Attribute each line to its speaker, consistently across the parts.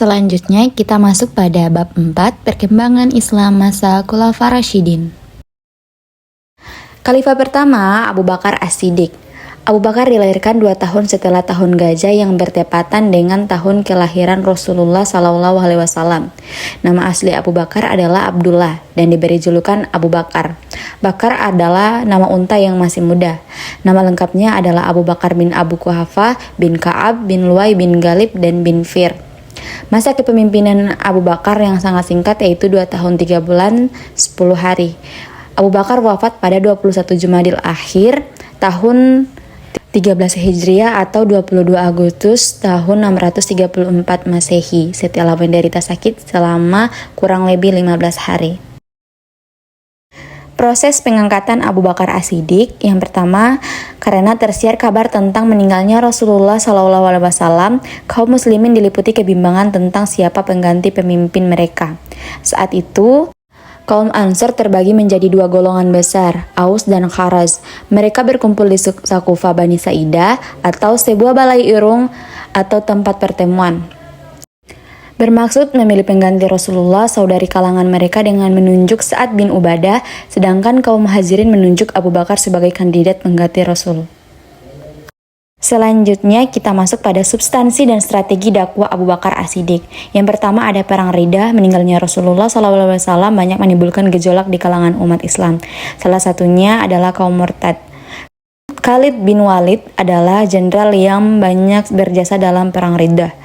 Speaker 1: Selanjutnya kita masuk pada bab 4, perkembangan Islam masa Khulafaur Rasyidin. Khalifah pertama Abu Bakar As-Siddiq. Abu Bakar dilahirkan 2 tahun setelah tahun gajah yang bertepatan dengan tahun kelahiran Rasulullah SAW. Nama asli Abu Bakar adalah Abdullah dan diberi julukan Abu Bakar. Bakar adalah nama unta yang masih muda. Nama lengkapnya adalah Abu Bakar bin Abu Quhafah bin Ka'ab bin Luay bin Ghalib dan bin Fir. Masa kepemimpinan Abu Bakar yang sangat singkat yaitu 2 tahun 3 bulan 10 hari. Abu Bakar wafat pada 21 Jumadil Akhir tahun 13 Hijriah atau 22 Agustus tahun 634 Masehi setelah menderita sakit selama kurang lebih 15 hari. Proses pengangkatan Abu Bakar As-Siddiq yang pertama, karena tersiar kabar tentang meninggalnya Rasulullah SAW, kaum muslimin diliputi kebimbangan tentang siapa pengganti pemimpin mereka. Saat itu, kaum Ansor terbagi menjadi 2 golongan besar, Aus dan Kharaz. Mereka berkumpul di Sakufa Bani Sa'idah atau sebuah balai irung atau tempat pertemuan. Bermaksud memilih pengganti Rasulullah saudari kalangan mereka dengan menunjuk Sa'ad bin Ubadah, sedangkan kaum Muhajirin menunjuk Abu Bakar sebagai kandidat pengganti Rasul. Selanjutnya kita masuk pada substansi dan strategi dakwah Abu Bakar As-Siddiq. Yang pertama ada perang Riddah. Meninggalnya Rasulullah SAW banyak menimbulkan gejolak di kalangan umat Islam. Salah satunya adalah kaum murtad. Khalid bin Walid adalah jenderal yang banyak berjasa dalam perang Riddah.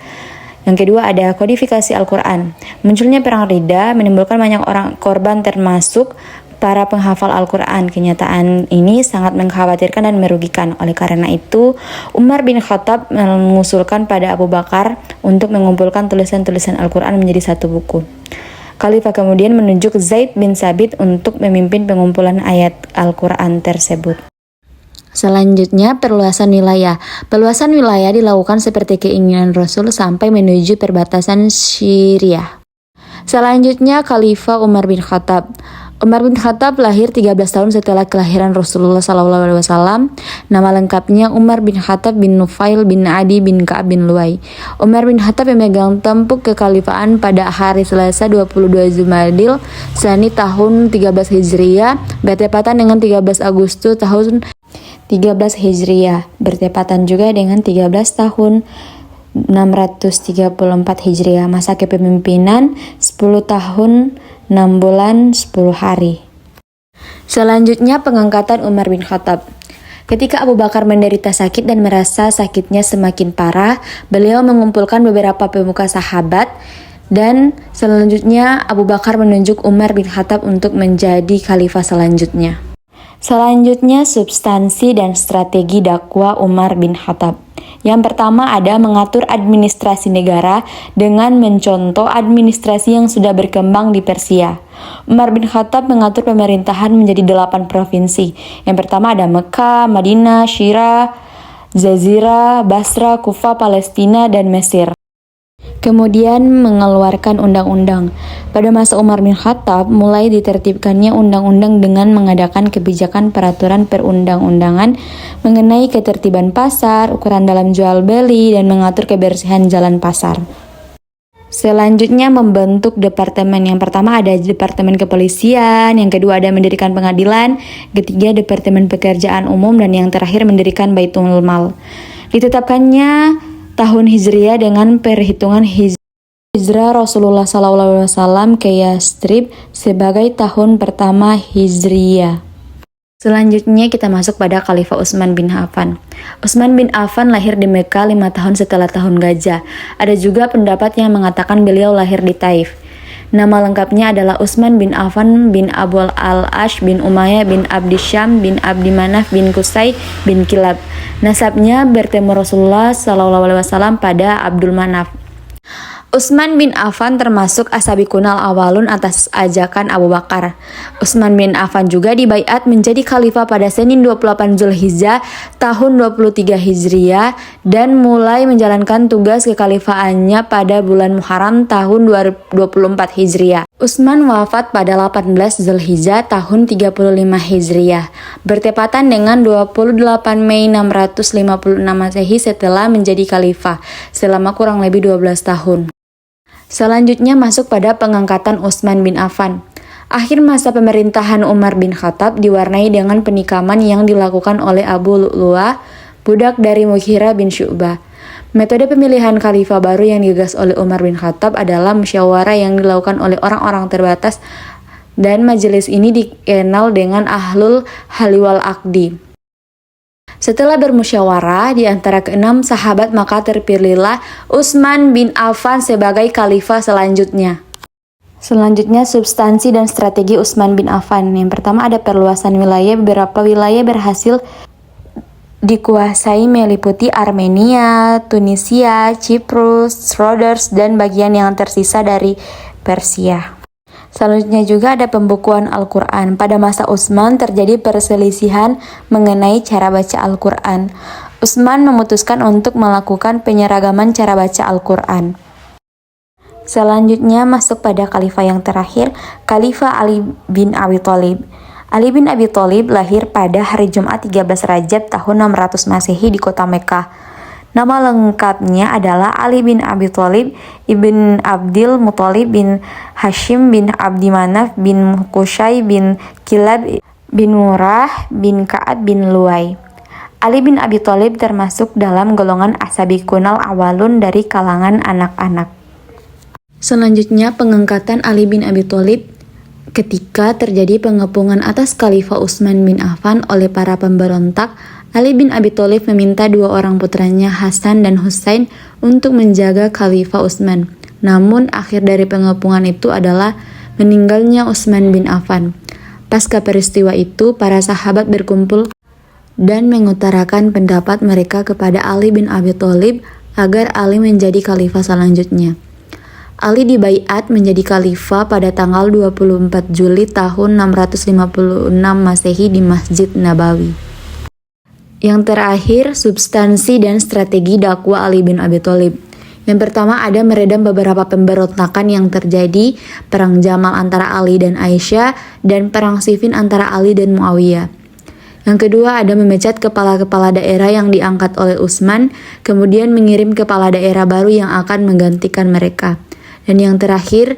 Speaker 1: Yang kedua ada kodifikasi Al-Quran. Munculnya perang Riddah menimbulkan banyak orang korban termasuk para penghafal Al-Quran. Kenyataan ini sangat mengkhawatirkan dan merugikan. Oleh karena itu, Umar bin Khattab mengusulkan pada Abu Bakar untuk mengumpulkan tulisan-tulisan Al-Quran menjadi satu buku. Khalifah kemudian menunjuk Zaid bin Sabit untuk memimpin pengumpulan ayat Al-Quran tersebut. Selanjutnya, perluasan wilayah. Perluasan wilayah dilakukan seperti keinginan Rasul sampai menuju perbatasan Syria. Selanjutnya, Khalifah Umar bin Khattab. Umar bin Khattab lahir 13 tahun setelah kelahiran Rasulullah SAW. Nama lengkapnya Umar bin Khattab bin Nufail bin Adi bin Ka'ab bin Luay. Umar bin Khattab memegang tampuk kekhalifahan pada hari Selasa 22 Jumadil Tsani tahun 13 Hijriah, bertepatan dengan 13 Agustus tahun 13 Hijriah, bertepatan juga dengan 13 tahun 634 Hijriah. Masa kepemimpinan 10 tahun 6 bulan 10 hari. Selanjutnya pengangkatan Umar bin Khattab. Ketika Abu Bakar menderita sakit dan merasa sakitnya semakin parah, beliau mengumpulkan beberapa pemuka sahabat dan selanjutnya Abu Bakar menunjuk Umar bin Khattab untuk menjadi khalifah selanjutnya. Selanjutnya substansi dan strategi dakwah Umar bin Khattab. Yang pertama ada mengatur administrasi negara dengan mencontoh administrasi yang sudah berkembang di Persia. Umar bin Khattab mengatur pemerintahan menjadi 8 provinsi. Yang pertama ada Mekah, Madinah, Syirah, Jazirah, Basra, Kufah, Palestina, dan Mesir. Kemudian mengeluarkan undang-undang. Pada masa Umar bin Khattab mulai ditertibkannya undang-undang dengan mengadakan kebijakan peraturan perundang-undangan mengenai ketertiban pasar, ukuran dalam jual beli, dan mengatur kebersihan jalan pasar. Selanjutnya membentuk departemen. Yang pertama ada departemen kepolisian, yang kedua ada mendirikan pengadilan, ketiga departemen pekerjaan umum, dan yang terakhir mendirikan Baitul Mal. Ditetapkannya tahun Hijriah dengan perhitungan Hijrah Rasulullah SAW ke Yastrib sebagai tahun pertama Hijriah. Selanjutnya kita masuk pada Khalifah Utsman bin Affan. Utsman bin Affan lahir di Mekah 5 tahun setelah tahun gajah. Ada juga pendapat yang mengatakan beliau lahir di Taif. Nama lengkapnya adalah Utsman bin Affan bin Abul al-Ash bin Umayyah bin Abdi Syam bin Abdi Manaf bin Qusay bin Kilab. Nasabnya bertemu Rasulullah SAW pada Abdul Manaf. Utsman bin Affan termasuk As-Sabiqunal Awwalun atas ajakan Abu Bakar. Utsman bin Affan juga dibaiat menjadi khalifah pada Senin 28 Zulhijjah tahun 23 Hijriah dan mulai menjalankan tugas kekhalifahannya pada bulan Muharram tahun 24 Hijriah. Utsman wafat pada 18 Zulhijjah tahun 35 Hijriah, bertepatan dengan 28 Mei 656 Masehi setelah menjadi khalifah selama kurang lebih 12 tahun. Selanjutnya masuk pada pengangkatan Utsman bin Affan. Akhir masa pemerintahan Umar bin Khattab diwarnai dengan penikaman yang dilakukan oleh Abu Lu'lu'ah, budak dari Mughirah bin Syu'bah. Metode pemilihan khalifah baru yang digagas oleh Umar bin Khattab adalah musyawarah yang dilakukan oleh orang-orang terbatas, dan majelis ini dikenal dengan Ahlul Halli wal Aqdi. Setelah bermusyawarah di antara keenam sahabat, maka terpilihlah Utsman bin Affan sebagai khalifah selanjutnya. Selanjutnya, substansi dan strategi Utsman bin Affan. Yang pertama ada perluasan wilayah. Beberapa wilayah berhasil dikuasai meliputi Armenia, Tunisia, Cyprus, Rhodes, dan bagian yang tersisa dari Persia. Selanjutnya juga ada pembukuan Al-Quran. Pada masa Utsman terjadi perselisihan mengenai cara baca Al-Quran. Utsman memutuskan untuk melakukan penyeragaman cara baca Al-Quran. Selanjutnya masuk pada khalifah yang terakhir, Khalifah Ali bin Abi Thalib. Ali bin Abi Thalib lahir pada hari Jumat 13 Rajab tahun 600 Masehi di kota Mekkah. Nama lengkapnya adalah Ali bin Abi Thalib ibn Abdil Muthalib bin Hashim bin Abdi Manaf bin Qusay bin Kilab bin Murrah bin Ka'ab bin Luwai. Ali bin Abi Thalib termasuk dalam golongan As-Sabiqunal Awwalun dari kalangan anak-anak. Selanjutnya pengangkatan Ali bin Abi Thalib ketika terjadi pengepungan atas Khalifah Utsman bin Affan oleh para pemberontak. Ali bin Abi Thalib meminta dua orang putranya Hasan dan Husain untuk menjaga Khalifah Utsman. Namun akhir dari pengepungan itu adalah meninggalnya Utsman bin Affan. Pasca peristiwa itu, para sahabat berkumpul dan mengutarakan pendapat mereka kepada Ali bin Abi Thalib agar Ali menjadi khalifah selanjutnya. Ali dibaiat menjadi khalifah pada tanggal 24 Juli tahun 656 Masehi di Masjid Nabawi. Yang terakhir, substansi dan strategi dakwah Ali bin Abi Thalib. Yang pertama ada meredam beberapa pemberontakan yang terjadi, perang Jamal antara Ali dan Aisyah, dan perang Siffin antara Ali dan Muawiyah. Yang kedua ada memecat kepala-kepala daerah yang diangkat oleh Utsman, kemudian mengirim kepala daerah baru yang akan menggantikan mereka. Dan yang terakhir,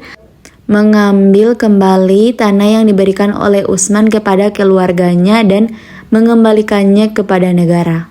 Speaker 1: mengambil kembali tanah yang diberikan oleh Utsman kepada keluarganya dan mengembalikannya kepada negara.